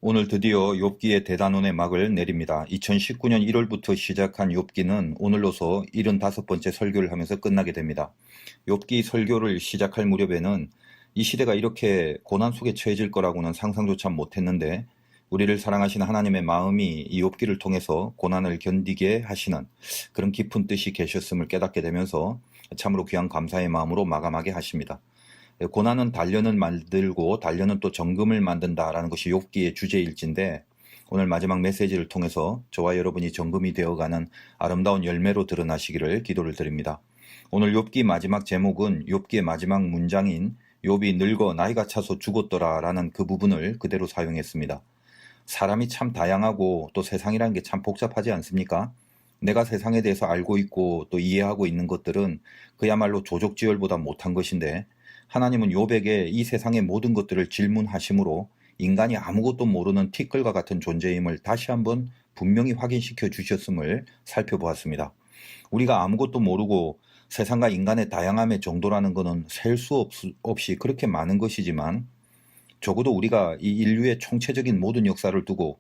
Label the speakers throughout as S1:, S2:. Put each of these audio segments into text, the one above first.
S1: 오늘 드디어 욥기의 대단원의 막을 내립니다. 2019년 1월부터 시작한 욥기는 오늘로서 75번째 설교를 하면서 끝나게 됩니다. 욥기 설교를 시작할 무렵에는 이 시대가 이렇게 고난 속에 처해질 거라고는 상상조차 못했는데 우리를 사랑하시는 하나님의 마음이 이 욥기를 통해서 고난을 견디게 하시는 그런 깊은 뜻이 계셨음을 깨닫게 되면서 참으로 귀한 감사의 마음으로 마감하게 하십니다. 고난은 단련을 만들고 단련은 또 정금을 만든다라는 것이 욥기의 주제일진데 오늘 마지막 메시지를 통해서 저와 여러분이 정금이 되어가는 아름다운 열매로 드러나시기를 기도를 드립니다. 오늘 욥기 마지막 제목은 욥기의 마지막 문장인 욥이 늙어 나이가 차서 죽었더라라는 그 부분을 그대로 사용했습니다. 사람이 참 다양하고 또 세상이라는 게 참 복잡하지 않습니까? 내가 세상에 대해서 알고 있고 또 이해하고 있는 것들은 그야말로 조족지혈보다 못한 것인데 하나님은 욥에게 이 세상의 모든 것들을 질문하심으로 인간이 아무것도 모르는 티끌과 같은 존재임을 다시 한번 분명히 확인시켜 주셨음을 살펴보았습니다. 우리가 아무것도 모르고 세상과 인간의 다양함의 정도라는 것은 셀 수 없이 그렇게 많은 것이지만 적어도 우리가 이 인류의 총체적인 모든 역사를 두고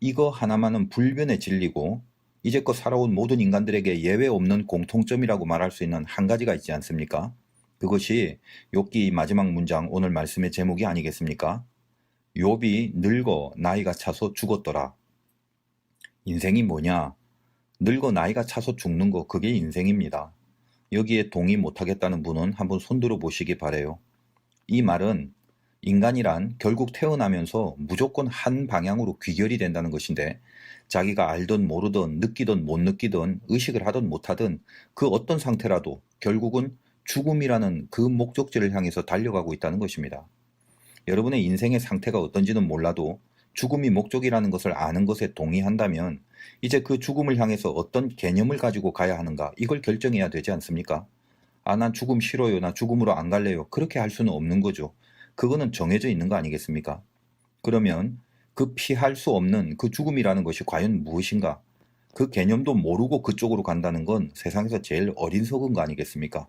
S1: 이거 하나만은 불변의 진리고 이제껏 살아온 모든 인간들에게 예외 없는 공통점이라고 말할 수 있는 한 가지가 있지 않습니까? 그것이 욥기 마지막 문장 오늘 말씀의 제목이 아니겠습니까? 욥이 늙어 나이가 차서 죽었더라. 인생이 뭐냐? 늙어 나이가 차서 죽는 거 그게 인생입니다. 여기에 동의 못하겠다는 분은 한번 손들어 보시기 바래요. 이 말은 인간이란 결국 태어나면서 무조건 한 방향으로 귀결이 된다는 것인데 자기가 알든 모르든 느끼든 못 느끼든 의식을 하든 못하든 그 어떤 상태라도 결국은 죽음이라는 그 목적지를 향해서 달려가고 있다는 것입니다. 여러분의 인생의 상태가 어떤지는 몰라도 죽음이 목적이라는 것을 아는 것에 동의한다면 이제 그 죽음을 향해서 어떤 개념을 가지고 가야 하는가 이걸 결정해야 되지 않습니까? 아, 난 죽음 싫어요. 나 죽음으로 안 갈래요. 그렇게 할 수는 없는 거죠. 그거는 정해져 있는 거 아니겠습니까? 그러면 그 피할 수 없는 그 죽음이라는 것이 과연 무엇인가? 그 개념도 모르고 그쪽으로 간다는 건 세상에서 제일 어리석은 거 아니겠습니까?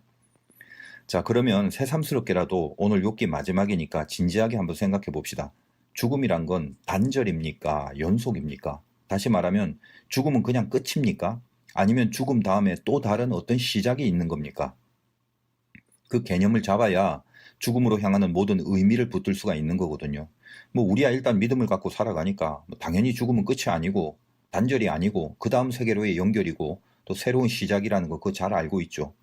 S1: 자, 그러면 새삼스럽게라도 오늘 욥기 마지막이니까 진지하게 한번 생각해 봅시다. 죽음이란 건 단절입니까? 연속입니까? 다시 말하면 죽음은 그냥 끝입니까? 아니면 죽음 다음에 또 다른 어떤 시작이 있는 겁니까? 그 개념을 잡아야 죽음으로 향하는 모든 의미를 붙들 수가 있는 거거든요. 뭐 우리야 일단 믿음을 갖고 살아가니까 뭐 당연히 죽음은 끝이 아니고 단절이 아니고 그 다음 세계로의 연결이고 또 새로운 시작이라는 거 그거 잘 알고 있죠.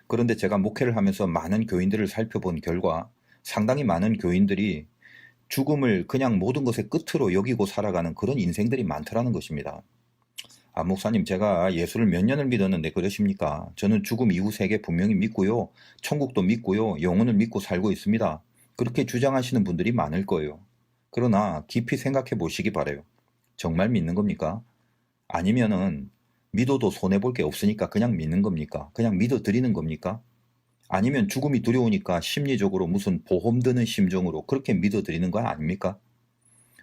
S1: 그런데 제가 목회를 하면서 많은 교인들을 살펴본 결과 상당히 많은 교인들이 죽음을 그냥 모든 것의 끝으로 여기고 살아가는 그런 인생들이 많더라는 것입니다. 아, 목사님, 제가 예수를 몇 년을 믿었는데 그러십니까? 저는 죽음 이후 세계 분명히 믿고요. 천국도 믿고요. 영혼을 믿고 살고 있습니다. 그렇게 주장하시는 분들이 많을 거예요. 그러나 깊이 생각해 보시기 바래요. 정말 믿는 겁니까? 아니면은 믿어도 손해볼 게 없으니까 그냥 믿는 겁니까? 그냥 믿어드리는 겁니까? 아니면 죽음이 두려우니까 심리적으로 무슨 보험 드는 심정으로 그렇게 믿어드리는 거 아닙니까?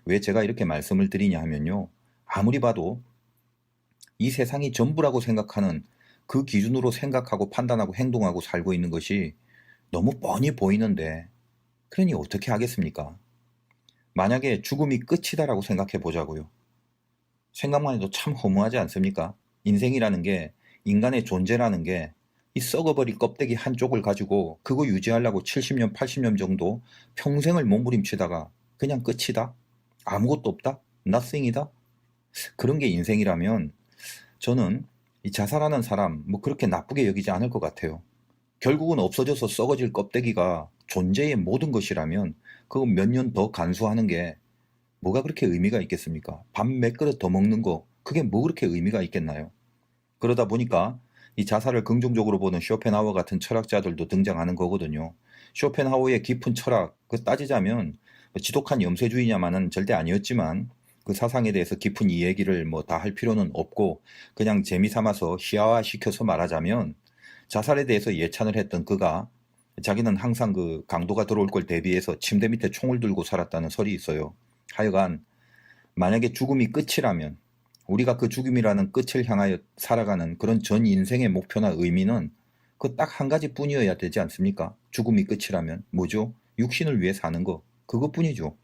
S1: 왜 제가 이렇게 말씀을 드리냐 하면요. 아무리 봐도 이 세상이 전부라고 생각하는 그 기준으로 생각하고 판단하고 행동하고 살고 있는 것이 너무 뻔히 보이는데, 그러니 어떻게 하겠습니까? 만약에 죽음이 끝이다라고 생각해 보자고요. 생각만 해도 참 허무하지 않습니까? 인생이라는 게, 인간의 존재라는 게, 이 썩어버릴 껍데기 한쪽을 가지고 그거 유지하려고 70년, 80년 정도 평생을 몸부림치다가 그냥 끝이다? 아무것도 없다? nothing이다? 그런 게 인생이라면 저는 이 자살하는 사람 뭐 그렇게 나쁘게 여기지 않을 것 같아요. 결국은 없어져서 썩어질 껍데기가 존재의 모든 것이라면 그거 몇 년 더 간수하는 게 뭐가 그렇게 의미가 있겠습니까? 밥 몇 그릇 더 먹는 거 그게 뭐 그렇게 의미가 있겠나요? 그러다 보니까 이 자살을 긍정적으로 보는 쇼펜하우어 같은 철학자들도 등장하는 거거든요. 쇼펜하우어의 깊은 철학 그 따지자면 뭐 지독한 염세주의냐마는 절대 아니었지만 그 사상에 대해서 깊은 이야기를 뭐 다 할 필요는 없고 그냥 재미 삼아서 희화화시켜서 말하자면 자살에 대해서 예찬을 했던 그가 자기는 항상 그 강도가 들어올 걸 대비해서 침대 밑에 총을 들고 살았다는 설이 있어요. 하여간 만약에 죽음이 끝이라면 우리가 그 죽음이라는 끝을 향하여 살아가는 그런 전 인생의 목표나 의미는 그 딱 한 가지뿐이어야 되지 않습니까? 죽음이 끝이라면 뭐죠? 육신을 위해 사는 거 그것뿐이죠.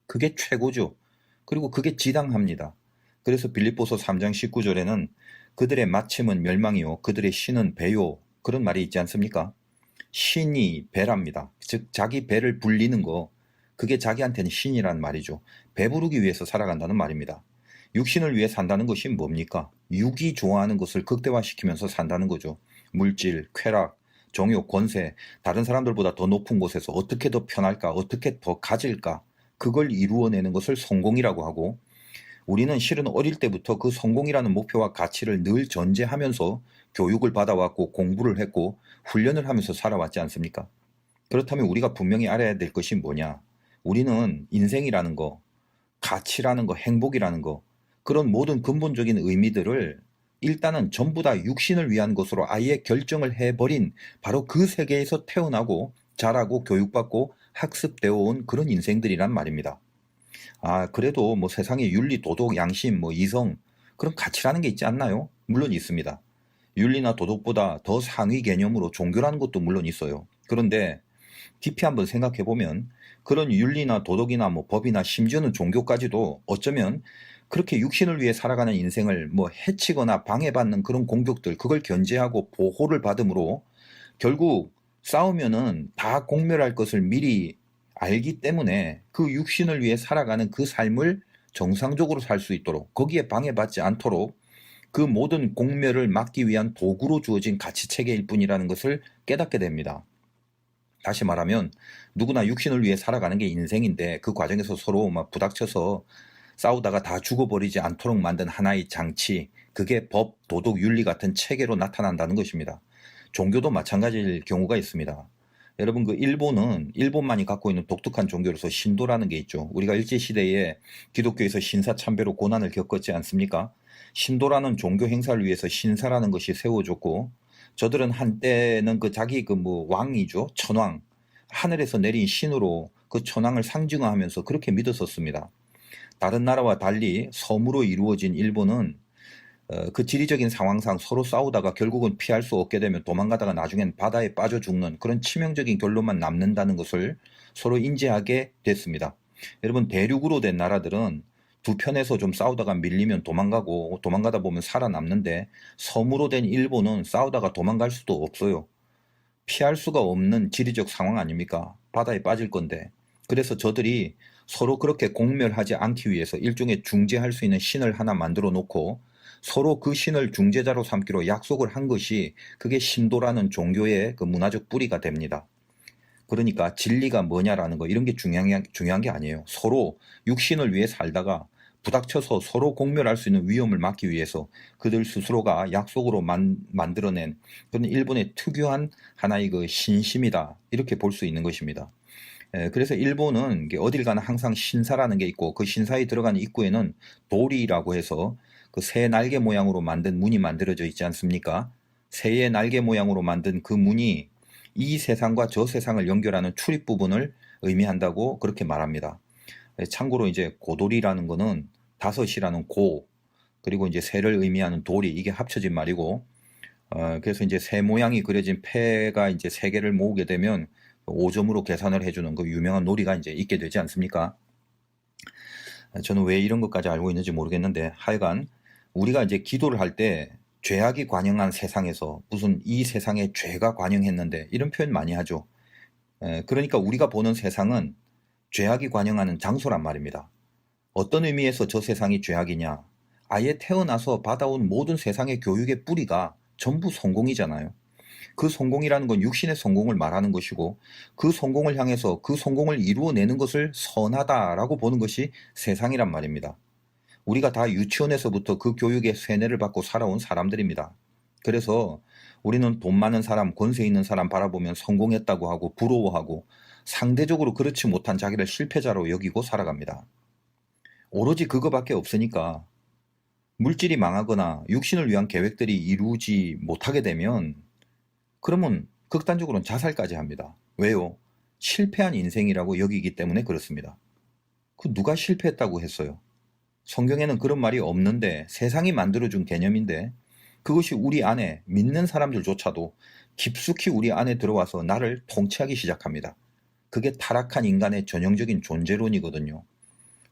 S1: 그게 최고죠. 그리고 그게 지당합니다. 그래서 빌립보서 3장 19절에는 그들의 마침은 멸망이요 그들의 신은 배요, 그런 말이 있지 않습니까? 신이 배랍니다. 즉 자기 배를 불리는 거, 그게 자기한테는 신이란 말이죠. 배부르기 위해서 살아간다는 말입니다. 육신을 위해 산다는 것이 뭡니까? 육이 좋아하는 것을 극대화시키면서 산다는 거죠. 물질, 쾌락, 정욕, 권세, 다른 사람들보다 더 높은 곳에서 어떻게 더 편할까, 어떻게 더 가질까, 그걸 이루어내는 것을 성공이라고 하고, 우리는 실은 어릴 때부터 그 성공이라는 목표와 가치를 늘 전제하면서 교육을 받아왔고 공부를 했고 훈련을 하면서 살아왔지 않습니까? 그렇다면 우리가 분명히 알아야 될 것이 뭐냐? 우리는 인생이라는 거, 가치라는 거, 행복이라는 거, 그런 모든 근본적인 의미들을 일단은 전부 다 육신을 위한 것으로 아예 결정을 해버린 바로 그 세계에서 태어나고 자라고 교육받고 학습되어 온 그런 인생들이란 말입니다. 그래도 뭐 세상에 윤리, 도덕, 양심, 뭐 이성, 그런 가치라는 게 있지 않나요? 물론 있습니다. 윤리나 도덕보다 더 상위 개념으로 종교라는 것도 물론 있어요. 그런데 깊이 한번 생각해 보면 그런 윤리나 도덕이나 뭐 법이나 심지어는 종교까지도 어쩌면 그렇게 육신을 위해 살아가는 인생을 뭐 해치거나 방해받는 그런 공격들, 그걸 견제하고 보호를 받음으로 결국 싸우면은 다 공멸할 것을 미리 알기 때문에 그 육신을 위해 살아가는 그 삶을 정상적으로 살 수 있도록, 거기에 방해받지 않도록 그 모든 공멸을 막기 위한 도구로 주어진 가치 체계일 뿐이라는 것을 깨닫게 됩니다. 다시 말하면 누구나 육신을 위해 살아가는 게 인생인데 그 과정에서 서로 막 부닥쳐서 싸우다가 다 죽어버리지 않도록 만든 하나의 장치, 그게 법, 도덕, 윤리 같은 체계로 나타난다는 것입니다. 종교도 마찬가지일 경우가 있습니다. 여러분, 그 일본은 일본만이 갖고 있는 독특한 종교로서 신도라는 게 있죠. 우리가 일제시대에 기독교에서 신사참배로 고난을 겪었지 않습니까? 신도라는 종교 행사를 위해서 신사라는 것이 세워졌고, 저들은 한때는 그 자기 그 뭐 왕이죠. 천왕. 하늘에서 내린 신으로 그 천왕을 상징화하면서 그렇게 믿었었습니다. 다른 나라와 달리 섬으로 이루어진 일본은 그 지리적인 상황상 서로 싸우다가 결국은 피할 수 없게 되면 도망가다가 나중엔 바다에 빠져 죽는 그런 치명적인 결론만 남는다는 것을 서로 인지하게 됐습니다. 여러분, 대륙으로 된 나라들은 두 편에서 좀 싸우다가 밀리면 도망가고 도망가다 보면 살아남는데, 섬으로 된 일본은 싸우다가 도망갈 수도 없어요. 피할 수가 없는 지리적 상황 아닙니까? 바다에 빠질 건데. 그래서 저들이 서로 그렇게 공멸하지 않기 위해서 일종의 중재할 수 있는 신을 하나 만들어 놓고 서로 그 신을 중재자로 삼기로 약속을 한 것이, 그게 신도라는 종교의 그 문화적 뿌리가 됩니다. 그러니까 진리가 뭐냐라는 거, 이런 게 중요한 게 아니에요. 서로 육신을 위해 살다가 부닥쳐서 서로 공멸할 수 있는 위험을 막기 위해서 그들 스스로가 약속으로 만들어낸 그런 일본의 특유한 하나의 그 신심이다, 이렇게 볼 수 있는 것입니다. 그래서 일본은 어딜 가나 항상 신사라는 게 있고, 그 신사에 들어가는 입구에는 도리라고 해서 그 새 날개 모양으로 만든 문이 만들어져 있지 않습니까? 새의 날개 모양으로 만든 그 문이 이 세상과 저 세상을 연결하는 출입 부분을 의미한다고 그렇게 말합니다. 참고로 이제 고돌이라는 거는 다섯이라는 고, 그리고 이제 새를 의미하는 돌이, 이게 합쳐진 말이고, 그래서 이제 새 모양이 그려진 패가 이제 세 개를 모으게 되면 5점으로 계산을 해주는 그 유명한 놀이가 이제 있게 되지 않습니까? 저는 왜 이런 것까지 알고 있는지 모르겠는데, 하여간 우리가 이제 기도를 할 때 죄악이 관영한 세상에서 무슨 이 세상에 죄가 관영했는데, 이런 표현 많이 하죠. 그러니까 우리가 보는 세상은 죄악이 관영하는 장소란 말입니다. 어떤 의미에서 저 세상이 죄악이냐? 아예 태어나서 받아온 모든 세상의 교육의 뿌리가 전부 성공이잖아요. 그 성공이라는 건 육신의 성공을 말하는 것이고, 그 성공을 향해서 그 성공을 이루어내는 것을 선하다라고 보는 것이 세상이란 말입니다. 우리가 다 유치원에서부터 그 교육의 세뇌를 받고 살아온 사람들입니다. 그래서 우리는 돈 많은 사람, 권세 있는 사람 바라보면 성공했다고 하고 부러워하고, 상대적으로 그렇지 못한 자기를 실패자로 여기고 살아갑니다. 오로지 그거밖에 없으니까 물질이 망하거나 육신을 위한 계획들이 이루어지지 못하게 되면, 그러면 극단적으로는 자살까지 합니다. 왜요? 실패한 인생이라고 여기기 때문에 그렇습니다. 그 누가 실패했다고 했어요? 성경에는 그런 말이 없는데, 세상이 만들어준 개념인데, 그것이 우리 안에 믿는 사람들조차도 깊숙이 우리 안에 들어와서 나를 통치하기 시작합니다. 그게 타락한 인간의 전형적인 존재론이거든요.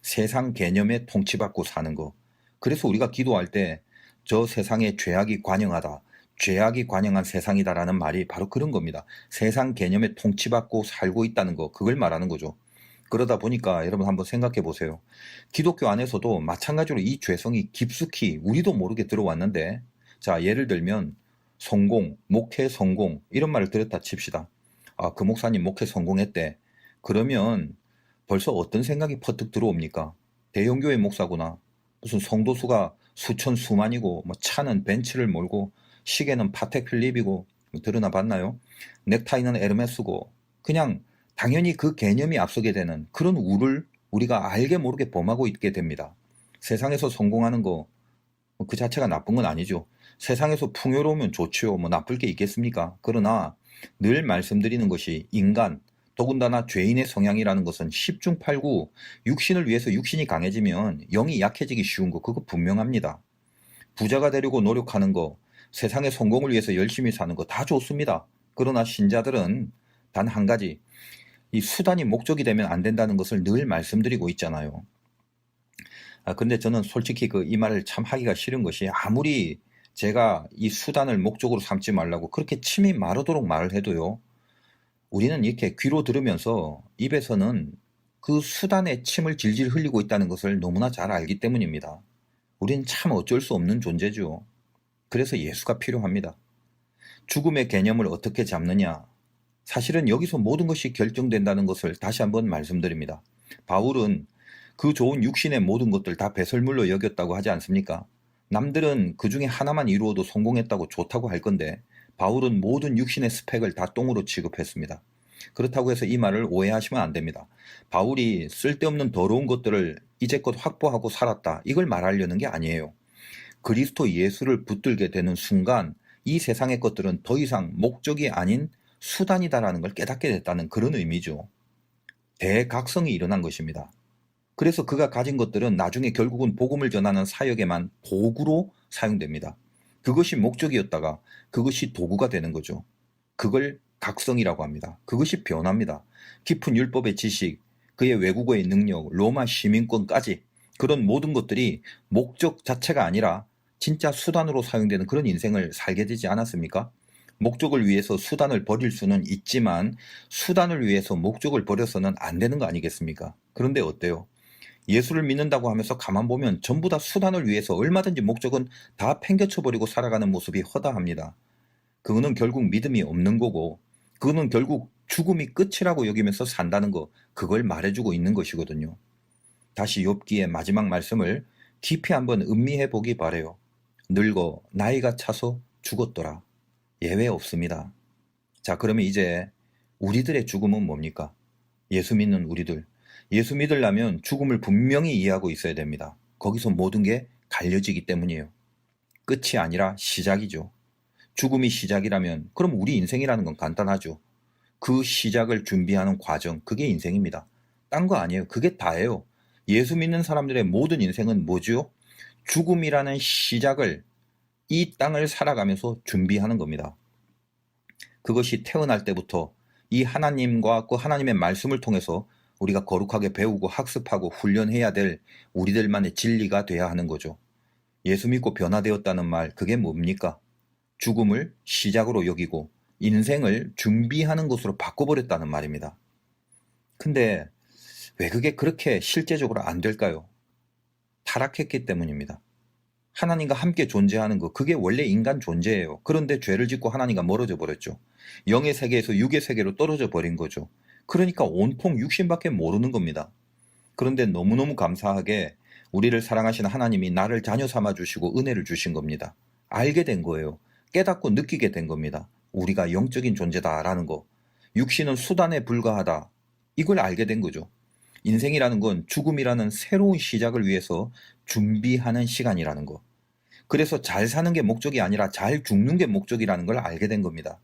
S1: 세상 개념에 통치받고 사는 거. 그래서 우리가 기도할 때 저 세상에 죄악이 관영하다, 죄악이 관영한 세상이다라는 말이 바로 그런 겁니다. 세상 개념에 통치받고 살고 있다는 거, 그걸 말하는 거죠. 그러다 보니까 여러분 한번 생각해 보세요. 기독교 안에서도 마찬가지로 이 죄성이 깊숙이 우리도 모르게 들어왔는데, 자, 예를 들면 성공, 목회 성공 이런 말을 들었다 칩시다. 아, 그 목사님 목회 성공했대. 그러면 벌써 어떤 생각이 퍼뜩 들어옵니까? 대형교회 목사구나. 무슨 성도수가 수천 수만이고 뭐 차는 벤츠를 몰고 시계는 파텍 필립이고 뭐 들으나 봤나요? 넥타이는 에르메스고 그냥 당연히 그 개념이 앞서게 되는 그런 우를 우리가 알게 모르게 범하고 있게 됩니다. 세상에서 성공하는 거 그 자체가 나쁜 건 아니죠. 세상에서 풍요로우면 좋지요. 뭐 나쁠 게 있겠습니까? 그러나 늘 말씀드리는 것이 인간, 더군다나 죄인의 성향이라는 것은 10중 8구 육신을 위해서 육신이 강해지면 영이 약해지기 쉬운 거 그거 분명합니다. 부자가 되려고 노력하는 거, 세상의 성공을 위해서 열심히 사는 거 다 좋습니다. 그러나 신자들은 단 한 가지, 이 수단이 목적이 되면 안 된다는 것을 늘 말씀드리고 있잖아요. 근데 저는 솔직히 이 말을 참 하기가 싫은 것이 아무리 제가 이 수단을 목적으로 삼지 말라고 그렇게 침이 마르도록 말을 해도요. 우리는 이렇게 귀로 들으면서 입에서는 그 수단에 침을 질질 흘리고 있다는 것을 너무나 잘 알기 때문입니다. 우리는 참 어쩔 수 없는 존재죠. 그래서 예수가 필요합니다. 죽음의 개념을 어떻게 잡느냐? 사실은 여기서 모든 것이 결정된다는 것을 다시 한번 말씀드립니다. 바울은 그 좋은 육신의 모든 것들 다 배설물로 여겼다고 하지 않습니까? 남들은 그 중에 하나만 이루어도 성공했다고 좋다고 할 건데 바울은 모든 육신의 스펙을 다 똥으로 취급했습니다. 그렇다고 해서 이 말을 오해하시면 안 됩니다. 바울이 쓸데없는 더러운 것들을 이제껏 확보하고 살았다. 이걸 말하려는 게 아니에요. 그리스도 예수를 붙들게 되는 순간 이 세상의 것들은 더 이상 목적이 아닌 수단이다라는 걸 깨닫게 됐다는 그런 의미죠. 대각성이 일어난 것입니다. 그래서 그가 가진 것들은 나중에 결국은 복음을 전하는 사역에만 도구로 사용됩니다. 그것이 목적이었다가 그것이 도구가 되는 거죠. 그걸 각성이라고 합니다. 그것이 변화입니다. 깊은 율법의 지식, 그의 외국어의 능력, 로마 시민권까지 그런 모든 것들이 목적 자체가 아니라 진짜 수단으로 사용되는 그런 인생을 살게 되지 않았습니까? 목적을 위해서 수단을 버릴 수는 있지만 수단을 위해서 목적을 버려서는 안 되는 거 아니겠습니까? 그런데 어때요? 예수를 믿는다고 하면서 가만 보면 전부 다 수단을 위해서 얼마든지 목적은 다 팽개쳐버리고 살아가는 모습이 허다합니다. 그거는 결국 믿음이 없는 거고 그거는 결국 죽음이 끝이라고 여기면서 산다는 거 그걸 말해주고 있는 것이거든요. 다시 욥기의 마지막 말씀을 깊이 한번 음미해 보기 바래요. 늙어 나이가 차서 죽었더라. 예외 없습니다. 자, 그러면 이제 우리들의 죽음은 뭡니까? 예수 믿는 우리들. 예수 믿으려면 죽음을 분명히 이해하고 있어야 됩니다. 거기서 모든 게 갈려지기 때문이에요. 끝이 아니라 시작이죠. 죽음이 시작이라면 그럼 우리 인생이라는 건 간단하죠. 그 시작을 준비하는 과정, 그게 인생입니다. 딴 거 아니에요. 그게 다예요. 예수 믿는 사람들의 모든 인생은 뭐죠? 죽음이라는 시작을 이 땅을 살아가면서 준비하는 겁니다. 그것이 태어날 때부터 이 하나님과 그 하나님의 말씀을 통해서 우리가 거룩하게 배우고 학습하고 훈련해야 될 우리들만의 진리가 돼야 하는 거죠. 예수 믿고 변화되었다는 말, 그게 뭡니까? 죽음을 시작으로 여기고 인생을 준비하는 것으로 바꿔버렸다는 말입니다. 근데 왜 그게 그렇게 실제적으로 안 될까요? 타락했기 때문입니다. 하나님과 함께 존재하는 거, 그게 원래 인간 존재예요. 그런데 죄를 짓고 하나님과 멀어져 버렸죠. 영의 세계에서 육의 세계로 떨어져 버린 거죠. 그러니까 온통 육신밖에 모르는 겁니다. 그런데 너무너무 감사하게 우리를 사랑하시는 하나님이 나를 자녀 삼아 주시고 은혜를 주신 겁니다. 알게 된 거예요. 깨닫고 느끼게 된 겁니다. 우리가 영적인 존재다라는 거. 육신은 수단에 불과하다. 이걸 알게 된 거죠. 인생이라는 건 죽음이라는 새로운 시작을 위해서 준비하는 시간이라는 거. 그래서 잘 사는 게 목적이 아니라 잘 죽는 게 목적이라는 걸 알게 된 겁니다.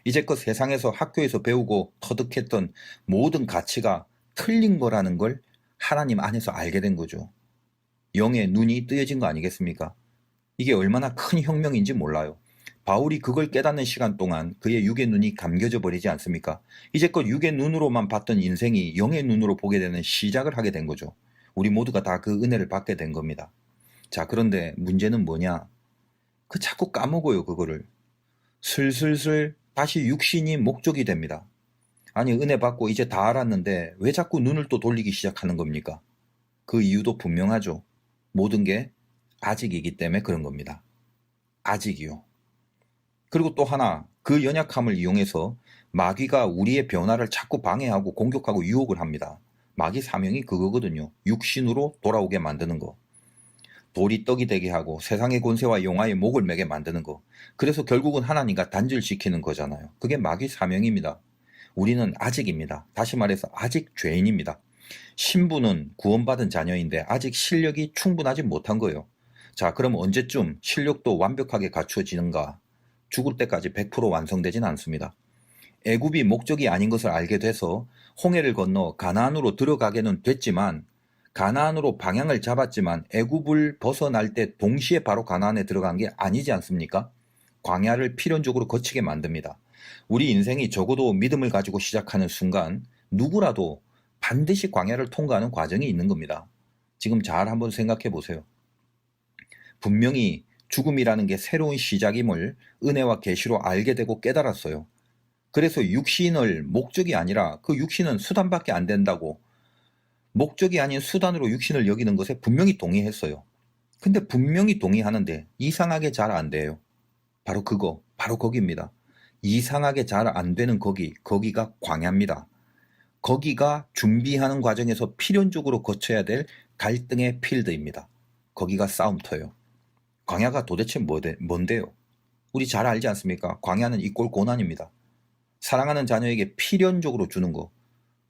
S1: 이제껏 세상에서 학교에서 배우고 터득했던 모든 가치가 틀린 거라는 걸 하나님 안에서 알게 된 거죠. 영의 눈이 뜨여진 거 아니겠습니까? 이게 얼마나 큰 혁명인지 몰라요. 바울이 그걸 깨닫는 시간 동안 그의 육의 눈이 감겨져 버리지 않습니까? 이제껏 육의 눈으로만 봤던 인생이 영의 눈으로 보게 되는 시작을 하게 된 거죠. 우리 모두가 다 그 은혜를 받게 된 겁니다. 자, 그런데 문제는 뭐냐? 그 자꾸 까먹어요, 그거를. 슬슬슬 다시 육신이 목적이 됩니다. 아니, 은혜 받고 이제 다 알았는데 왜 자꾸 눈을 또 돌리기 시작하는 겁니까? 그 이유도 분명하죠. 모든 게 아직이기 때문에 그런 겁니다. 아직이요. 그리고 또 하나, 그 연약함을 이용해서 마귀가 우리의 변화를 자꾸 방해하고 공격하고 유혹을 합니다. 마귀 사명이 그거거든요. 육신으로 돌아오게 만드는 거. 돌이 떡이 되게 하고 세상의 권세와 영화의 목을 매게 만드는 거. 그래서 결국은 하나님과 단절시키는 거잖아요. 그게 마귀 사명입니다. 우리는 아직입니다. 다시 말해서 아직 죄인입니다. 신부는 구원받은 자녀인데 아직 실력이 충분하지 못한 거예요. 자, 그럼 언제쯤 실력도 완벽하게 갖추어지는가? 죽을 때까지 100% 완성되진 않습니다. 애굽이 목적이 아닌 것을 알게 돼서 홍해를 건너 가나안으로 들어가게는 됐지만, 가나안으로 방향을 잡았지만 애굽을 벗어날 때 동시에 바로 가나안에 들어간 게 아니지 않습니까? 광야를 필연적으로 거치게 만듭니다. 우리 인생이 적어도 믿음을 가지고 시작하는 순간 누구라도 반드시 광야를 통과하는 과정이 있는 겁니다. 지금 잘 한번 생각해 보세요. 분명히 죽음이라는 게 새로운 시작임을 은혜와 계시로 알게 되고 깨달았어요. 그래서 육신을 목적이 아니라 그 육신은 수단밖에 안 된다고, 목적이 아닌 수단으로 육신을 여기는 것에 분명히 동의했어요. 근데 분명히 동의하는데 이상하게 잘 안 돼요. 바로 그거, 바로 거기입니다. 이상하게 잘 안 되는 거기가 광야입니다. 거기가 준비하는 과정에서 필연적으로 거쳐야 될 갈등의 필드입니다. 거기가 싸움터예요. 광야가 도대체 뭔데요? 우리 잘 알지 않습니까? 광야는 이꼴 고난입니다. 사랑하는 자녀에게 필연적으로 주는 거.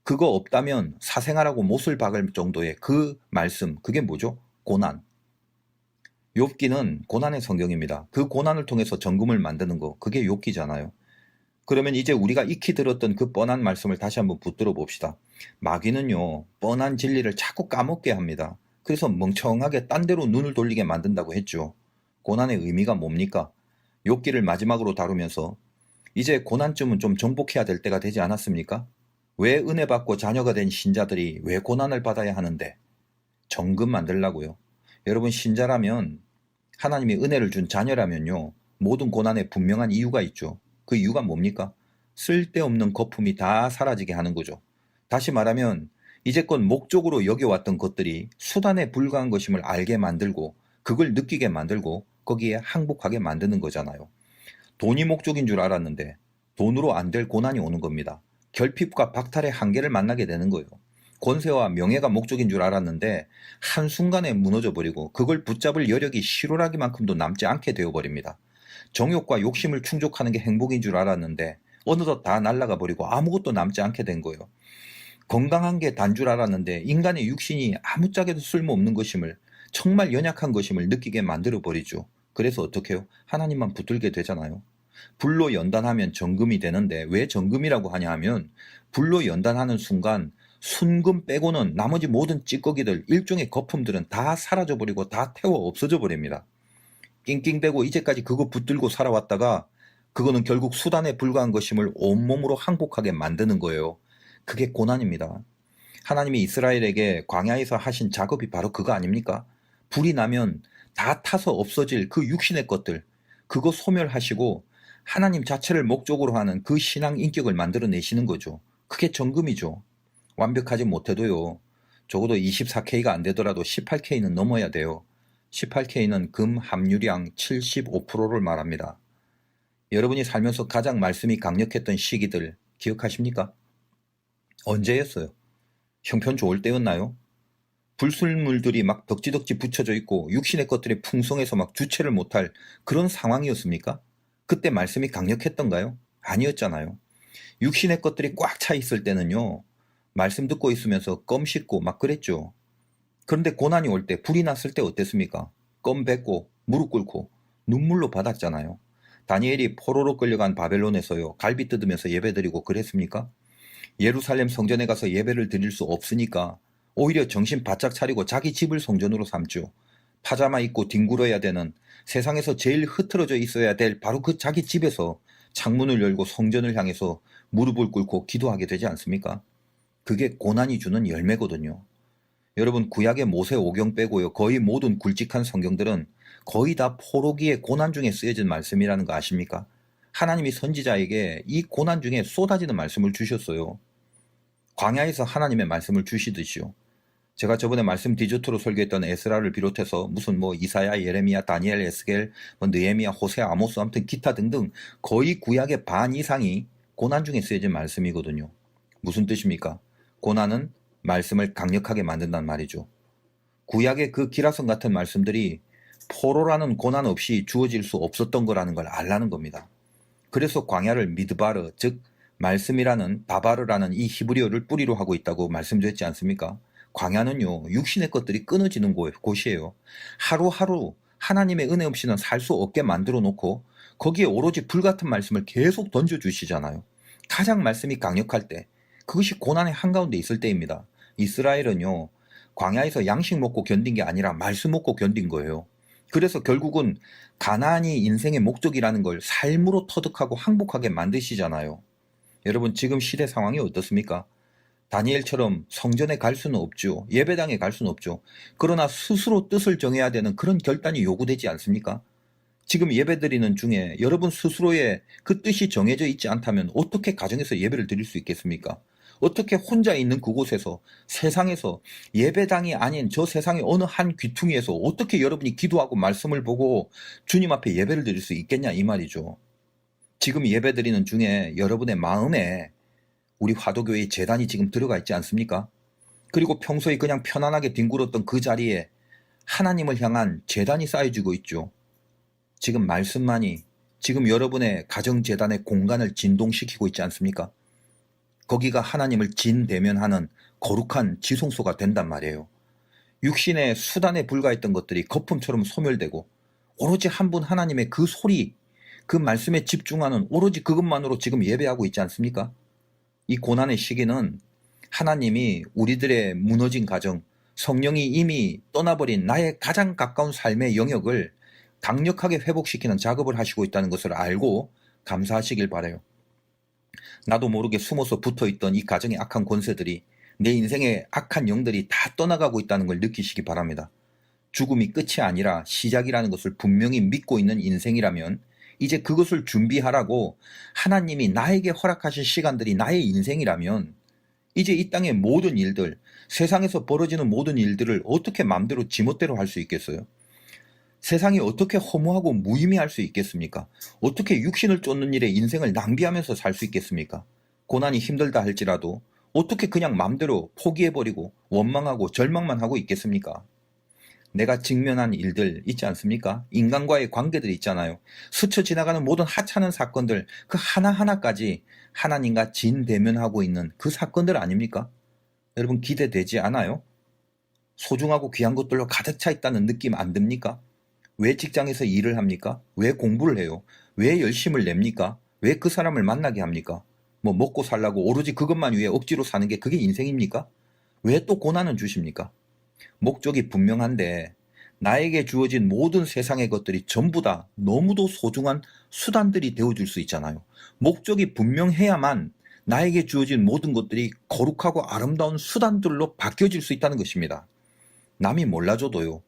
S1: 그거 없다면 사생활하고 못을 박을 정도의 그 말씀, 그게 뭐죠? 고난. 욥기는 고난의 성경입니다. 그 고난을 통해서 정금을 만드는 거, 그게 욥기잖아요. 그러면 이제 우리가 익히 들었던 그 뻔한 말씀을 다시 한번 붙들어 봅시다. 마귀는요, 뻔한 진리를 자꾸 까먹게 합니다. 그래서 멍청하게 딴 데로 눈을 돌리게 만든다고 했죠. 고난의 의미가 뭡니까? 욥기를 마지막으로 다루면서 이제 고난쯤은 좀 정복해야 될 때가 되지 않았습니까? 왜 은혜 받고 자녀가 된 신자들이 왜 고난을 받아야 하는데? 정금 만들라고요. 여러분, 신자라면, 하나님이 은혜를 준 자녀라면요, 모든 고난에 분명한 이유가 있죠. 그 이유가 뭡니까? 쓸데없는 거품이 다 사라지게 하는 거죠. 다시 말하면 이제껏 목적으로 여겨왔던 것들이 수단에 불과한 것임을 알게 만들고, 그걸 느끼게 만들고 거기에 항복하게 만드는 거잖아요. 돈이 목적인 줄 알았는데 돈으로 안 될 고난이 오는 겁니다. 결핍과 박탈의 한계를 만나게 되는 거예요. 권세와 명예가 목적인 줄 알았는데 한순간에 무너져 버리고 그걸 붙잡을 여력이 실오라기만큼도 남지 않게 되어버립니다. 정욕과 욕심을 충족하는 게 행복인 줄 알았는데 어느덧 다 날아가 버리고 아무것도 남지 않게 된 거예요. 건강한 게 단 줄 알았는데 인간의 육신이 아무짝에도 쓸모없는 것임을, 정말 연약한 것임을 느끼게 만들어 버리죠. 그래서 어떻게 해요? 하나님만 붙들게 되잖아요. 불로 연단하면 정금이 되는데 왜 정금이라고 하냐 하면, 불로 연단하는 순간 순금 빼고는 나머지 모든 찌꺼기들, 일종의 거품들은 다 사라져 버리고 다 태워 없어져 버립니다. 낑낑대고 이제까지 그거 붙들고 살아왔다가 그거는 결국 수단에 불과한 것임을 온몸으로 항복하게 만드는 거예요. 그게 고난입니다. 하나님이 이스라엘에게 광야에서 하신 작업이 바로 그거 아닙니까? 불이 나면 다 타서 없어질 그 육신의 것들, 그거 소멸하시고 하나님 자체를 목적으로 하는 그 신앙 인격을 만들어내시는 거죠. 그게 정금이죠. 완벽하지 못해도요, 적어도 24K가 안 되더라도 18K는 넘어야 돼요. 18K는 금 함유량 75%를 말합니다. 여러분이 살면서 가장 말씀이 강력했던 시기들 기억하십니까? 언제였어요? 형편 좋을 때였나요? 불순물들이 막 덕지덕지 붙여져 있고 육신의 것들이 풍성해서 막 주체를 못할 그런 상황이었습니까? 그때 말씀이 강력했던가요? 아니었잖아요. 육신의 것들이 꽉 차 있을 때는요, 말씀 듣고 있으면서 껌 씹고 막 그랬죠. 그런데 고난이 올 때, 불이 났을 때 어땠습니까? 껌 뱉고 무릎 꿇고 눈물로 받았잖아요. 다니엘이 포로로 끌려간 바벨론에서요, 갈비 뜯으면서 예배드리고 그랬습니까? 예루살렘 성전에 가서 예배를 드릴 수 없으니까 오히려 정신 바짝 차리고 자기 집을 성전으로 삼죠. 파자마 입고 뒹굴어야 되는, 세상에서 제일 흐트러져 있어야 될 바로 그 자기 집에서 창문을 열고 성전을 향해서 무릎을 꿇고 기도하게 되지 않습니까? 그게 고난이 주는 열매거든요. 여러분 구약의 모세 오경 빼고요. 거의 모든 굵직한 성경들은 거의 다 포로기의 고난 중에 쓰여진 말씀이라는 거 아십니까? 하나님이 선지자에게 이 고난 중에 쏟아지는 말씀을 주셨어요. 광야에서 하나님의 말씀을 주시듯이요. 제가 저번에 말씀 디저트로 설교했던 에스라를 비롯해서 무슨 뭐 이사야, 예레미야, 다니엘, 에스겔, 뭐 느헤미야, 호세아, 아모스 아무튼 기타 등등 거의 구약의 반 이상이 고난 중에 쓰여진 말씀이거든요. 무슨 뜻입니까? 고난은 말씀을 강력하게 만든단 말이죠. 구약의 그 기라성 같은 말씀들이 포로라는 고난 없이 주어질 수 없었던 거라는 걸 알라는 겁니다. 그래서 광야를 미드바르, 즉 말씀이라는 바바르라는 이 히브리어를 뿌리로 하고 있다고 말씀드렸지 않습니까? 광야는요, 육신의 것들이 끊어지는 곳이에요. 하루하루 하나님의 은혜 없이는 살 수 없게 만들어 놓고 거기에 오로지 불같은 말씀을 계속 던져주시잖아요. 가장 말씀이 강력할 때, 그것이 고난의 한가운데 있을 때입니다. 이스라엘은요, 광야에서 양식 먹고 견딘 게 아니라 말씀 먹고 견딘 거예요. 그래서 결국은 가나안이 인생의 목적이라는 걸 삶으로 터득하고 항복하게 만드시잖아요. 여러분 지금 시대 상황이 어떻습니까? 다니엘처럼 성전에 갈 수는 없죠. 예배당에 갈 수는 없죠. 그러나 스스로 뜻을 정해야 되는 그런 결단이 요구되지 않습니까? 지금 예배드리는 중에 여러분 스스로의 그 뜻이 정해져 있지 않다면 어떻게 가정에서 예배를 드릴 수 있겠습니까? 어떻게 혼자 있는 그곳에서 세상에서 예배당이 아닌 저 세상의 어느 한 귀퉁이에서 어떻게 여러분이 기도하고 말씀을 보고 주님 앞에 예배를 드릴 수 있겠냐 이 말이죠. 지금 예배드리는 중에 여러분의 마음에 우리 화도교회의 제단이 지금 들어가 있지 않습니까? 그리고 평소에 그냥 편안하게 뒹굴었던 그 자리에 하나님을 향한 제단이 쌓여지고 있죠. 지금 말씀만이 지금 여러분의 가정재단의 공간을 진동시키고 있지 않습니까? 거기가 하나님을 진대면하는 거룩한 지성소가 된단 말이에요. 육신의 수단에 불과했던 것들이 거품처럼 소멸되고 오로지 한 분 하나님의 그 소리, 그 말씀에 집중하는 오로지 그것만으로 지금 예배하고 있지 않습니까? 이 고난의 시기는 하나님이 우리들의 무너진 가정, 성령이 이미 떠나버린 나의 가장 가까운 삶의 영역을 강력하게 회복시키는 작업을 하시고 있다는 것을 알고 감사하시길 바라요. 나도 모르게 숨어서 붙어있던 이 가정의 악한 권세들이 내 인생의 악한 영들이 다 떠나가고 있다는 걸 느끼시기 바랍니다. 죽음이 끝이 아니라 시작이라는 것을 분명히 믿고 있는 인생이라면 이제 그것을 준비하라고 하나님이 나에게 허락하신 시간들이 나의 인생이라면 이제 이 땅의 모든 일들, 세상에서 벌어지는 모든 일들을 어떻게 마음대로 지멋대로 할 수 있겠어요? 세상이 어떻게 허무하고 무의미할 수 있겠습니까? 어떻게 육신을 쫓는 일에 인생을 낭비하면서 살 수 있겠습니까? 고난이 힘들다 할지라도 어떻게 그냥 마음대로 포기해버리고 원망하고 절망만 하고 있겠습니까? 내가 직면한 일들 있지 않습니까? 인간과의 관계들 있잖아요. 스쳐 지나가는 모든 하찮은 사건들, 그 하나하나까지 하나님과 진대면하고 있는 그 사건들 아닙니까? 여러분 기대되지 않아요? 소중하고 귀한 것들로 가득 차 있다는 느낌 안 듭니까? 왜 직장에서 일을 합니까? 왜 공부를 해요? 왜 열심을 냅니까? 왜 그 사람을 만나게 합니까? 뭐 먹고 살라고 오로지 그것만 위해 억지로 사는 게 그게 인생입니까? 왜 또 고난은 주십니까? 목적이 분명한데 나에게 주어진 모든 세상의 것들이 전부 다 너무도 소중한 수단들이 되어줄 수 있잖아요. 목적이 분명해야만 나에게 주어진 모든 것들이 거룩하고 아름다운 수단들로 바뀌어질 수 있다는 것입니다. 남이 몰라줘도요.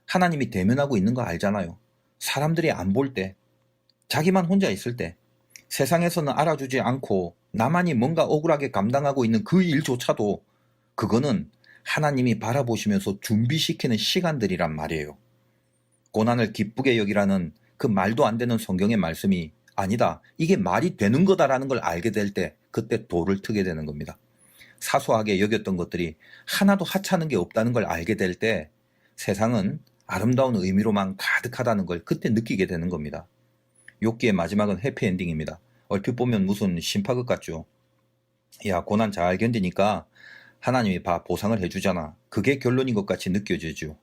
S1: 하나님이 대면하고 있는 거 알잖아요. 사람들이 안 볼 때, 자기만 혼자 있을 때, 세상에서는 알아주지 않고 나만이 뭔가 억울하게 감당하고 있는 그 일조차도 그거는 하나님이 바라보시면서 준비시키는 시간들이란 말이에요. 고난을 기쁘게 여기라는 그 말도 안 되는 성경의 말씀이 아니다. 이게 말이 되는 거다라는 걸 알게 될 때 그때 도를 트게 되는 겁니다. 사소하게 여겼던 것들이 하나도 하찮은 게 없다는 걸 알게 될 때 세상은 아름다운 의미로만 가득하다는 걸 그때 느끼게 되는 겁니다. 욥기의 마지막은 해피엔딩입니다. 얼핏 보면 무슨 신파극 같죠. 야, 고난 잘 견디니까 하나님이 보상을 해주잖아. 그게 결론인 것 같이 느껴지죠.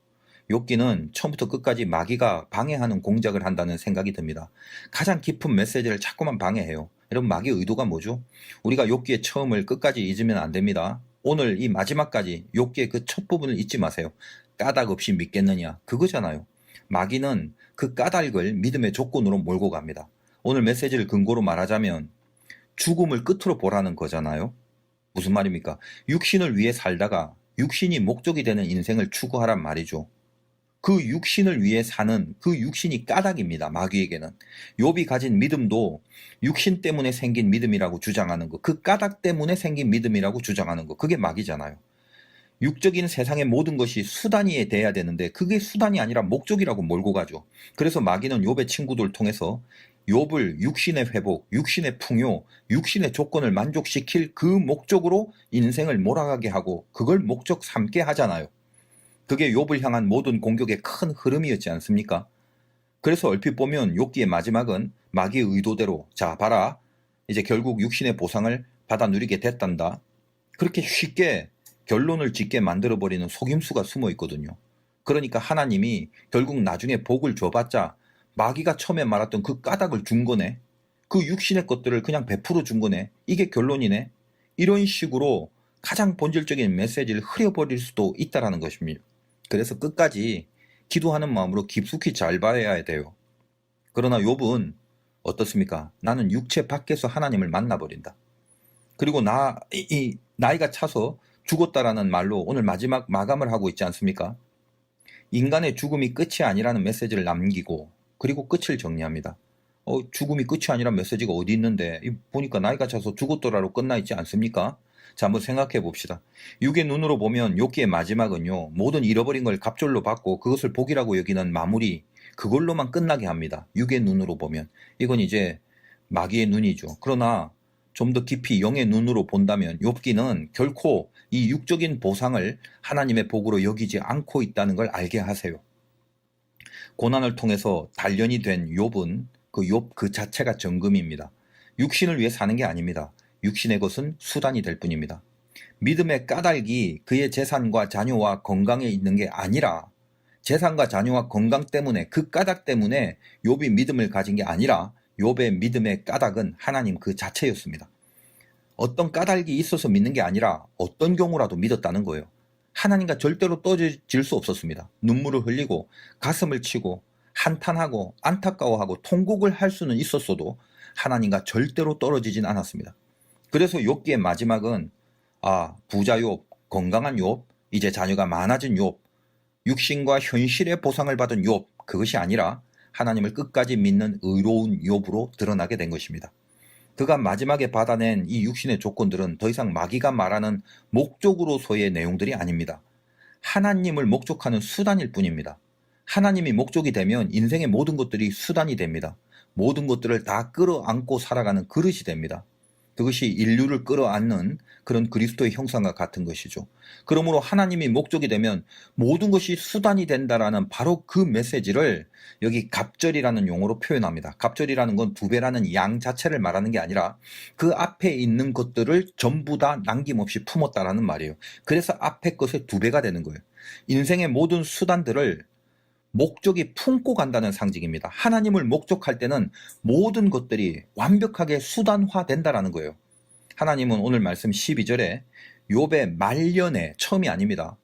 S1: 욥기는 처음부터 끝까지 마귀가 방해하는 공작을 한다는 생각이 듭니다. 가장 깊은 메시지를 자꾸만 방해해요. 여러분 마귀의 의도가 뭐죠? 우리가 욥기의 처음을 끝까지 잊으면 안 됩니다. 오늘 이 마지막까지 욥기의 그 첫 부분을 잊지 마세요. 까닭 없이 믿겠느냐 그거잖아요. 마귀는 그 까닭을 믿음의 조건으로 몰고 갑니다. 오늘 메시지를 근거로 말하자면 죽음을 끝으로 보라는 거잖아요. 무슨 말입니까? 육신을 위해 살다가 육신이 목적이 되는 인생을 추구하란 말이죠. 그 육신을 위해 사는 그 육신이 까닭입니다. 마귀에게는. 욥이 가진 믿음도 육신 때문에 생긴 믿음이라고 주장하는 거, 그 까닭 때문에 생긴 믿음이라고 주장하는 거, 그게 마귀잖아요. 육적인 세상의 모든 것이 수단이 돼야 되는데 그게 수단이 아니라 목적이라고 몰고 가죠. 그래서 마귀는 욥의 친구들 통해서 욥을 육신의 회복, 육신의 풍요, 육신의 조건을 만족시킬 그 목적으로 인생을 몰아가게 하고 그걸 목적 삼게 하잖아요. 그게 욥을 향한 모든 공격의 큰 흐름이었지 않습니까? 그래서 얼핏 보면 욥기의 마지막은 마귀의 의도대로 자 봐라 이제 결국 육신의 보상을 받아 누리게 됐단다. 그렇게 쉽게 결론을 짓게 만들어버리는 속임수가 숨어 있거든요. 그러니까 하나님이 결국 나중에 복을 줘봤자 마귀가 처음에 말했던 그 까닭을 준 거네. 그 육신의 것들을 그냥 베풀어 준 거네. 이게 결론이네. 이런 식으로 가장 본질적인 메시지를 흐려버릴 수도 있다는 것입니다. 그래서 끝까지 기도하는 마음으로 깊숙이 잘 봐야 돼요. 그러나 욥은 어떻습니까? 나는 육체 밖에서 하나님을 만나버린다. 그리고 나이가 차서 죽었다라는 말로 오늘 마지막 마감을 하고 있지 않습니까? 인간의 죽음이 끝이 아니라는 메시지를 남기고 그리고 끝을 정리합니다. 죽음이 끝이 아니란 메시지가 어디 있는데 보니까 나이가 차서 죽었더라로 끝나 있지 않습니까? 자, 한번 생각해 봅시다. 육의 눈으로 보면 욥기의 마지막은요, 모든 잃어버린 걸 갑절로 받고 그것을 복이라고 여기는 마무리, 그걸로만 끝나게 합니다. 육의 눈으로 보면. 이건 이제 마귀의 눈이죠. 그러나 좀 더 깊이 영의 눈으로 본다면 욥기는 결코 이 육적인 보상을 하나님의 복으로 여기지 않고 있다는 걸 알게 하세요. 고난을 통해서 단련이 된 욥은 그 욥 그 자체가 정금입니다. 육신을 위해 사는 게 아닙니다. 육신의 것은 수단이 될 뿐입니다. 믿음의 까닭이 그의 재산과 자녀와 건강에 있는 게 아니라 재산과 자녀와 건강 때문에 그 까닭 때문에 욥이 믿음을 가진 게 아니라 욥의 믿음의 까닭은 하나님 그 자체였습니다. 어떤 까닭이 있어서 믿는 게 아니라 어떤 경우라도 믿었다는 거예요. 하나님과 절대로 떨어질 수 없었습니다. 눈물을 흘리고 가슴을 치고 한탄하고 안타까워하고 통곡을 할 수는 있었어도 하나님과 절대로 떨어지진 않았습니다. 그래서 욥기의 마지막은 부자 욥, 건강한 욥, 이제 자녀가 많아진 욥, 육신과 현실의 보상을 받은 욥, 그것이 아니라 하나님을 끝까지 믿는 의로운 욥으로 드러나게 된 것입니다. 그가 마지막에 받아낸 이 육신의 조건들은 더 이상 마귀가 말하는 목적으로서의 내용들이 아닙니다. 하나님을 목적하는 수단일 뿐입니다. 하나님이 목적이 되면 인생의 모든 것들이 수단이 됩니다. 모든 것들을 다 끌어안고 살아가는 그릇이 됩니다. 그것이 인류를 끌어안는 그런 그리스도의 형상과 같은 것이죠. 그러므로 하나님이 목적이 되면 모든 것이 수단이 된다라는 바로 그 메시지를 여기 갑절이라는 용어로 표현합니다. 갑절이라는 건 두 배라는 양 자체를 말하는 게 아니라 그 앞에 있는 것들을 전부 다 남김없이 품었다라는 말이에요. 그래서 앞에 것의 두 배가 되는 거예요. 인생의 모든 수단들을 목적이 품고 간다는 상징입니다. 하나님을 목적할 때는 모든 것들이 완벽하게 수단화 된다라는 거예요. 하나님은 오늘 말씀 12절에 욥의 말년에, 처음이 아닙니다.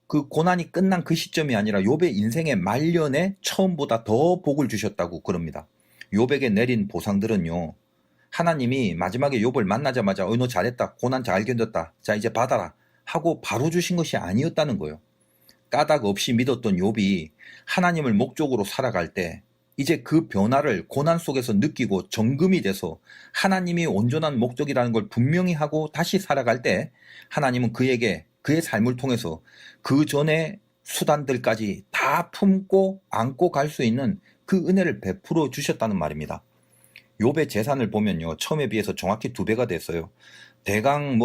S1: 그 고난이 끝난 그 시점이 아니라 욥의 인생의 말년에 처음보다 더 복을 주셨다고 그럽니다. 욥에게 내린 보상들은요, 하나님이 마지막에 욥을 만나자마자 너 잘했다, 고난 잘 견뎠다, 자 이제 받아라 하고 바로 주신 것이 아니었다는 거예요. 까닭 없이 믿었던 욥이 하나님을 목적으로 살아갈 때 이제 그 변화를 고난 속에서 느끼고 정금이 돼서 하나님이 온전한 목적이라는 걸 분명히 하고 다시 살아갈 때 하나님은 그에게 그의 삶을 통해서 그 전에 수단들까지 다 품고 안고 갈 수 있는 그 은혜를 베풀어 주셨다는 말입니다. 욥의 재산을 보면요, 처음에 비해서 정확히 2배가 됐어요. 대강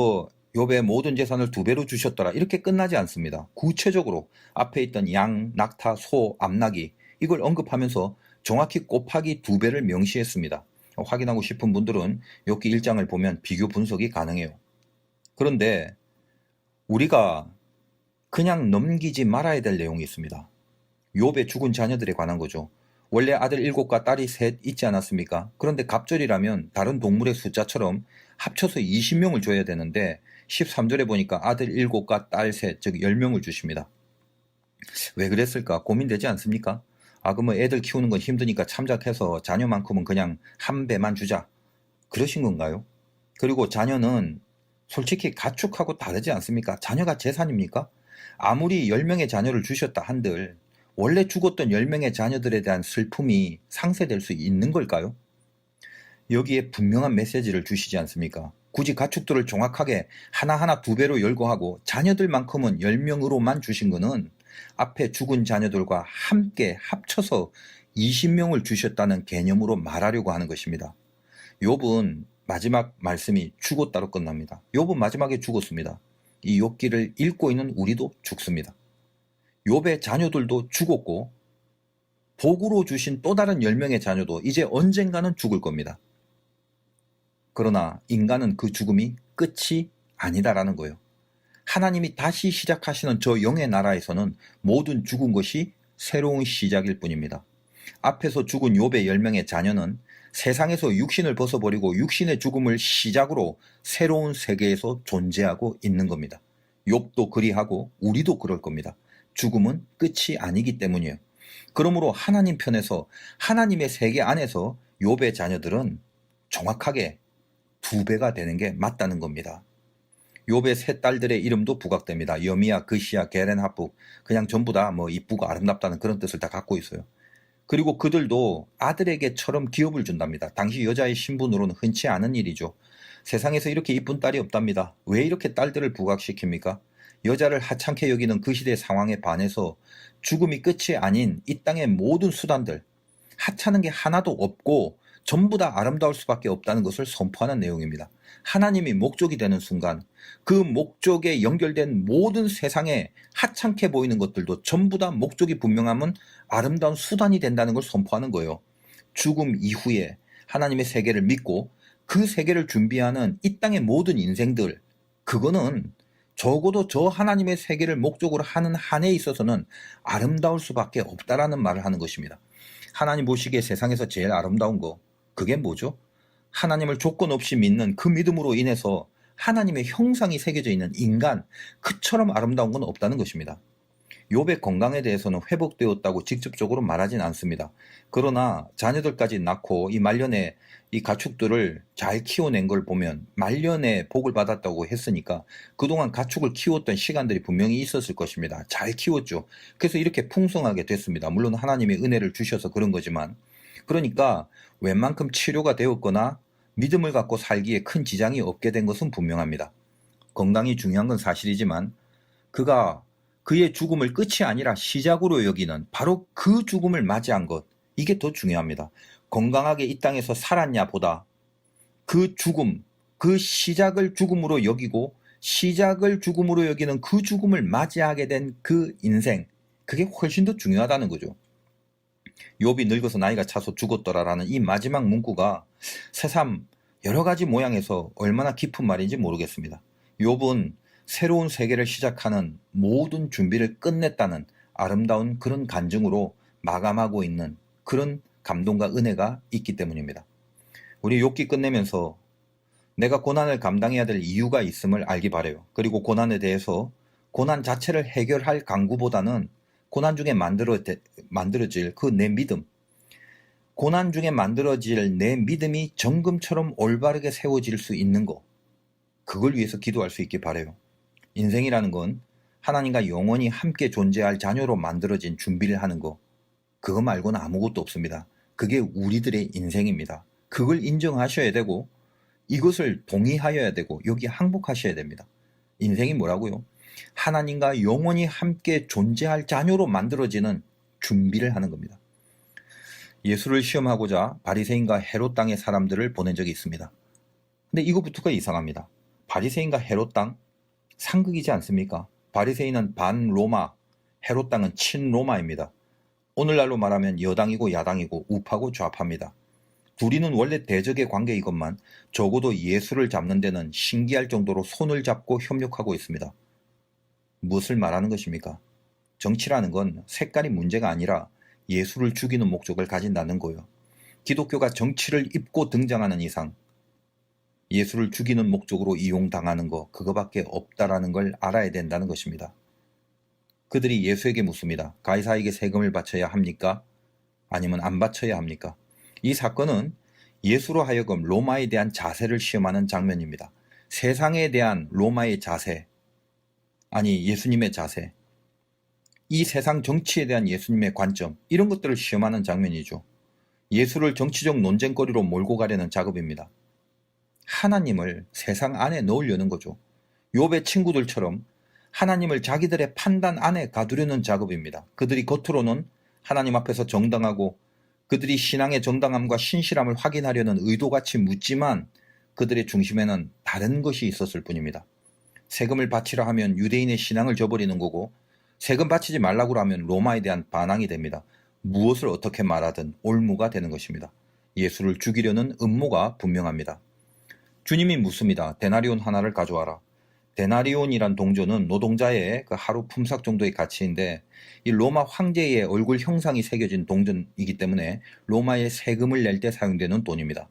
S1: 욥의 모든 재산을 2배로 주셨더라 이렇게 끝나지 않습니다. 구체적으로 앞에 있던 양, 낙타, 소, 암나귀 이걸 언급하면서 정확히 곱하기 2배를 명시했습니다. 확인하고 싶은 분들은 욥기 1장을 보면 비교 분석이 가능해요. 그런데 우리가 그냥 넘기지 말아야 될 내용이 있습니다. 욥의 죽은 자녀들에 관한 거죠. 원래 아들 7과 딸이 3 있지 않았습니까? 그런데 갑절이라면 다른 동물의 숫자처럼 합쳐서 20명을 줘야 되는데 13절에 보니까 아들 7과 딸 3, 즉 10명을 주십니다. 왜 그랬을까? 고민되지 않습니까? 그러면 애들 키우는 건 힘드니까 참작해서 자녀만큼은 그냥 한 배만 주자. 그러신 건가요? 그리고 자녀는 솔직히 가축하고 다르지 않습니까? 자녀가 재산입니까? 아무리 10명의 자녀를 주셨다 한들 원래 죽었던 10명의 자녀들에 대한 슬픔이 상쇄될 수 있는 걸까요? 여기에 분명한 메시지를 주시지 않습니까? 굳이 가축들을 정확하게 하나하나 2배로 열거하고 자녀들만큼은 10명으로만 주신 것은 앞에 죽은 자녀들과 함께 합쳐서 20명을 주셨다는 개념으로 말하려고 하는 것입니다. 욥은 마지막 말씀이 죽었다로 끝납니다. 욥은 마지막에 죽었습니다. 이 욥기를 읽고 있는 우리도 죽습니다. 욥의 자녀들도 죽었고 복으로 주신 또 다른 10명의 자녀도 이제 언젠가는 죽을 겁니다. 그러나 인간은 그 죽음이 끝이 아니다라는 거예요. 하나님이 다시 시작하시는 저 영의 나라에서는 모든 죽은 것이 새로운 시작일 뿐입니다. 앞에서 죽은 욥의 10명의 자녀는 세상에서 육신을 벗어버리고 육신의 죽음을 시작으로 새로운 세계에서 존재하고 있는 겁니다. 욥도 그리하고 우리도 그럴 겁니다. 죽음은 끝이 아니기 때문이에요. 그러므로 하나님 편에서 하나님의 세계 안에서 욥의 자녀들은 정확하게 2배가 되는 게 맞다는 겁니다. 욥의 3딸들의 이름도 부각됩니다. 여미야, 그시야, 게렌하프, 그냥 전부 다 이쁘고 아름답다는 그런 뜻을 다 갖고 있어요. 그리고 그들도 아들에게처럼 기업을 준답니다. 당시 여자의 신분으로는 흔치 않은 일이죠. 세상에서 이렇게 이쁜 딸이 없답니다. 왜 이렇게 딸들을 부각시킵니까? 여자를 하찮게 여기는 그 시대 상황에 반해서 죽음이 끝이 아닌 이 땅의 모든 수단들, 하찮은 게 하나도 없고 전부 다 아름다울 수밖에 없다는 것을 선포하는 내용입니다. 하나님이 목적이 되는 순간 그 목적에 연결된 모든 세상에 하찮게 보이는 것들도 전부 다 목적이 분명하면 아름다운 수단이 된다는 걸 선포하는 거예요. 죽음 이후에 하나님의 세계를 믿고 그 세계를 준비하는 이 땅의 모든 인생들, 그거는 적어도 저 하나님의 세계를 목적으로 하는 한에 있어서는 아름다울 수밖에 없다라는 말을 하는 것입니다. 하나님 보시기에 세상에서 제일 아름다운 거, 그게 뭐죠? 하나님을 조건 없이 믿는 그 믿음으로 인해서 하나님의 형상이 새겨져 있는 인간, 그처럼 아름다운 건 없다는 것입니다. 욥의 건강에 대해서는 회복되었다고 직접적으로 말하진 않습니다. 그러나 자녀들까지 낳고 이 말년에 이 가축들을 잘 키워낸 걸 보면 말년에 복을 받았다고 했으니까 그동안 가축을 키웠던 시간들이 분명히 있었을 것입니다. 잘 키웠죠. 그래서 이렇게 풍성하게 됐습니다. 물론 하나님의 은혜를 주셔서 그런 거지만, 그러니까 웬만큼 치료가 되었거나 믿음을 갖고 살기에 큰 지장이 없게 된 것은 분명합니다. 건강이 중요한 건 사실이지만 그가 그의 죽음을 끝이 아니라 시작으로 여기는 바로 그 죽음을 맞이한 것, 이게 더 중요합니다. 건강하게 이 땅에서 살았냐 보다 그 죽음, 그 시작을 죽음으로 여기고 시작을 죽음으로 여기는 그 죽음을 맞이하게 된 그 인생, 그게 훨씬 더 중요하다는 거죠. 욥이 늙어서 나이가 차서 죽었더라라는 이 마지막 문구가 새삼 여러 가지 모양에서 얼마나 깊은 말인지 모르겠습니다. 욥은 새로운 세계를 시작하는 모든 준비를 끝냈다는 아름다운 그런 간증으로 마감하고 있는 그런 감동과 은혜가 있기 때문입니다. 우리 욥기 끝내면서 내가 고난을 감당해야 될 이유가 있음을 알기 바라요. 그리고 고난에 대해서 고난 자체를 해결할 강구보다는 고난 중에 만들어질 그 내 믿음, 고난 중에 만들어질 내 믿음이 정금처럼 올바르게 세워질 수 있는 거, 그걸 위해서 기도할 수 있길 바라요. 인생이라는 건 하나님과 영원히 함께 존재할 자녀로 만들어진 준비를 하는 거, 그거 말고는 아무것도 없습니다. 그게 우리들의 인생입니다. 그걸 인정하셔야 되고 이것을 동의하여야 되고 여기 항복하셔야 됩니다. 인생이 뭐라고요? 하나님과 영원히 함께 존재할 자녀로 만들어지는 준비를 하는 겁니다. 예수를 시험하고자 바리새인과 헤롯 땅의 사람들을 보낸 적이 있습니다. 근데 이거부터가 이상합니다. 바리새인과 헤롯 땅, 상극이지 않습니까? 바리새인은 반로마, 헤롯 땅은 친로마입니다. 오늘날로 말하면 여당이고 야당이고 우파고 좌파입니다. 둘이는 원래 대적의 관계이건만 적어도 예수를 잡는 데는 신기할 정도로 손을 잡고 협력하고 있습니다. 무엇을 말하는 것입니까? 정치라는 건 색깔이 문제가 아니라 예수를 죽이는 목적을 가진다는 거예요. 기독교가 정치를 입고 등장하는 이상 예수를 죽이는 목적으로 이용당하는 거, 그거밖에 없다라는 걸 알아야 된다는 것입니다. 그들이 예수에게 묻습니다. 가이사에게 세금을 바쳐야 합니까? 아니면 안 바쳐야 합니까? 이 사건은 예수로 하여금 로마에 대한 자세를 시험하는 장면입니다. 세상에 대한 로마의 자세, 아니 예수님의 자세, 이 세상 정치에 대한 예수님의 관점, 이런 것들을 시험하는 장면이죠. 예수를 정치적 논쟁거리로 몰고 가려는 작업입니다. 하나님을 세상 안에 넣으려는 거죠. 욥의 친구들처럼 하나님을 자기들의 판단 안에 가두려는 작업입니다. 그들이 겉으로는 하나님 앞에서 정당하고 그들이 신앙의 정당함과 신실함을 확인하려는 의도같이 묻지만 그들의 중심에는 다른 것이 있었을 뿐입니다. 세금을 바치라 하면 유대인의 신앙을 저버리는 거고, 세금 바치지 말라고 하면 로마에 대한 반항이 됩니다. 무엇을 어떻게 말하든 올무가 되는 것입니다. 예수를 죽이려는 음모가 분명합니다. 주님이 묻습니다. 데나리온 하나를 가져와라. 데나리온이란 동전은 노동자의 그 하루 품삯 정도의 가치인데, 이 로마 황제의 얼굴 형상이 새겨진 동전이기 때문에 로마의 세금을 낼 때 사용되는 돈입니다.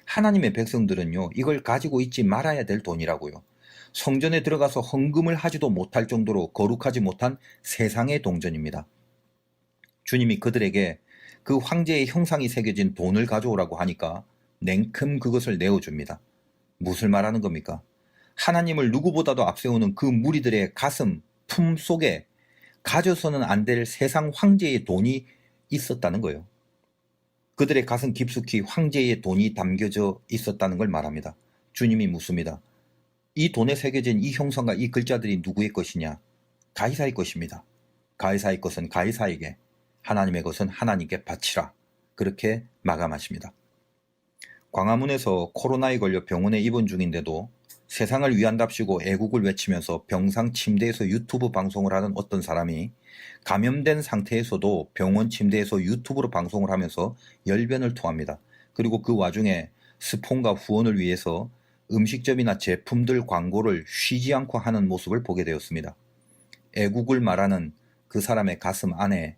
S1: 하나님의 백성들은요, 이걸 가지고 있지 말아야 될 돈이라고요. 성전에 들어가서 헌금을 하지도 못할 정도로 거룩하지 못한 세상의 동전입니다. 주님이 그들에게 그 황제의 형상이 새겨진 돈을 가져오라고 하니까 냉큼 그것을 내어줍니다. 무엇을 말하는 겁니까? 하나님을 누구보다도 앞세우는 그 무리들의 가슴, 품 속에 가져서는 안 될 세상 황제의 돈이 있었다는 거예요. 그들의 가슴 깊숙이 황제의 돈이 담겨져 있었다는 걸 말합니다. 주님이 묻습니다. 이 돈에 새겨진 이 형상과 이 글자들이 누구의 것이냐? 가이사의 것입니다. 가이사의 것은 가이사에게, 하나님의 것은 하나님께 바치라. 그렇게 마감하십니다. 광화문에서 코로나에 걸려 병원에 입원 중인데도 세상을 위한답시고 애국을 외치면서 병상 침대에서 유튜브 방송을 하는 어떤 사람이 감염된 상태에서도 병원 침대에서 유튜브로 방송을 하면서 열변을 토합니다. 그리고 그 와중에 스폰과 후원을 위해서 음식점이나 제품들 광고를 쉬지 않고 하는 모습을 보게 되었습니다. 애국을 말하는 그 사람의 가슴 안에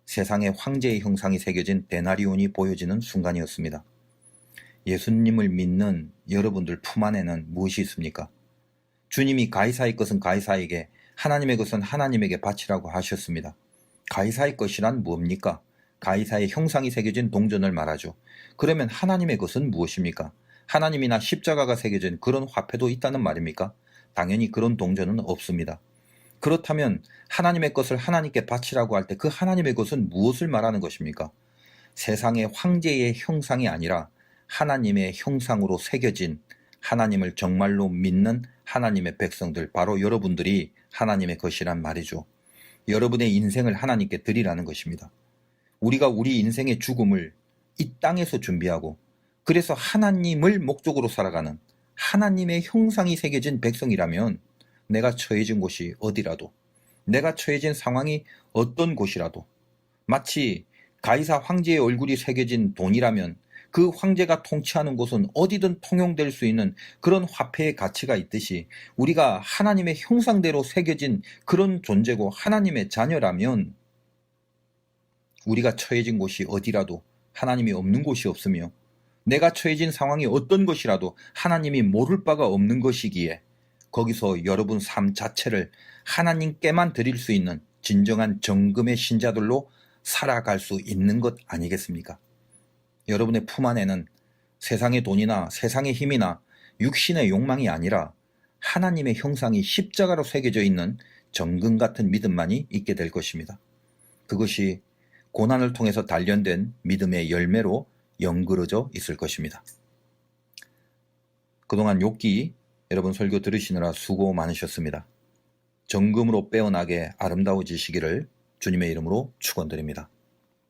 S1: 세상의 황제의 형상이 새겨진 데나리온이 보여지는 순간이었습니다. 예수님을 믿는 여러분들 품 안에는 무엇이 있습니까? 주님이 가이사의 것은 가이사에게, 하나님의 것은 하나님에게 바치라고 하셨습니다. 가이사의 것이란 뭡니까? 가이사의 형상이 새겨진 동전을 말하죠. 그러면 하나님의 것은 무엇입니까? 하나님이나 십자가가 새겨진 그런 화폐도 있다는 말입니까? 당연히 그런 동전은 없습니다. 그렇다면 하나님의 것을 하나님께 바치라고 할 때 그 하나님의 것은 무엇을 말하는 것입니까? 세상의 황제의 형상이 아니라 하나님의 형상으로 새겨진, 하나님을 정말로 믿는 하나님의 백성들, 바로 여러분들이 하나님의 것이란 말이죠. 여러분의 인생을 하나님께 드리라는 것입니다. 우리가 우리 인생의 죽음을 이 땅에서 준비하고, 그래서 하나님을 목적으로 살아가는 하나님의 형상이 새겨진 백성이라면, 내가 처해진 곳이 어디라도, 내가 처해진 상황이 어떤 곳이라도, 마치 가이사 황제의 얼굴이 새겨진 돈이라면 그 황제가 통치하는 곳은 어디든 통용될 수 있는 그런 화폐의 가치가 있듯이, 우리가 하나님의 형상대로 새겨진 그런 존재고 하나님의 자녀라면, 우리가 처해진 곳이 어디라도 하나님이 없는 곳이 없으며, 내가 처해진 상황이 어떤 것이라도 하나님이 모를 바가 없는 것이기에, 거기서 여러분 삶 자체를 하나님께만 드릴 수 있는 진정한 정금의 신자들로 살아갈 수 있는 것 아니겠습니까? 여러분의 품 안에는 세상의 돈이나 세상의 힘이나 육신의 욕망이 아니라 하나님의 형상이 십자가로 새겨져 있는 정금 같은 믿음만이 있게 될 것입니다. 그것이 고난을 통해서 단련된 믿음의 열매로 연그러져 있을 것입니다. 그동안 욥기 여러분 설교 들으시느라 수고 많으셨습니다. 정금으로 빼어나게 아름다워지시기를 주님의 이름으로 축원드립니다.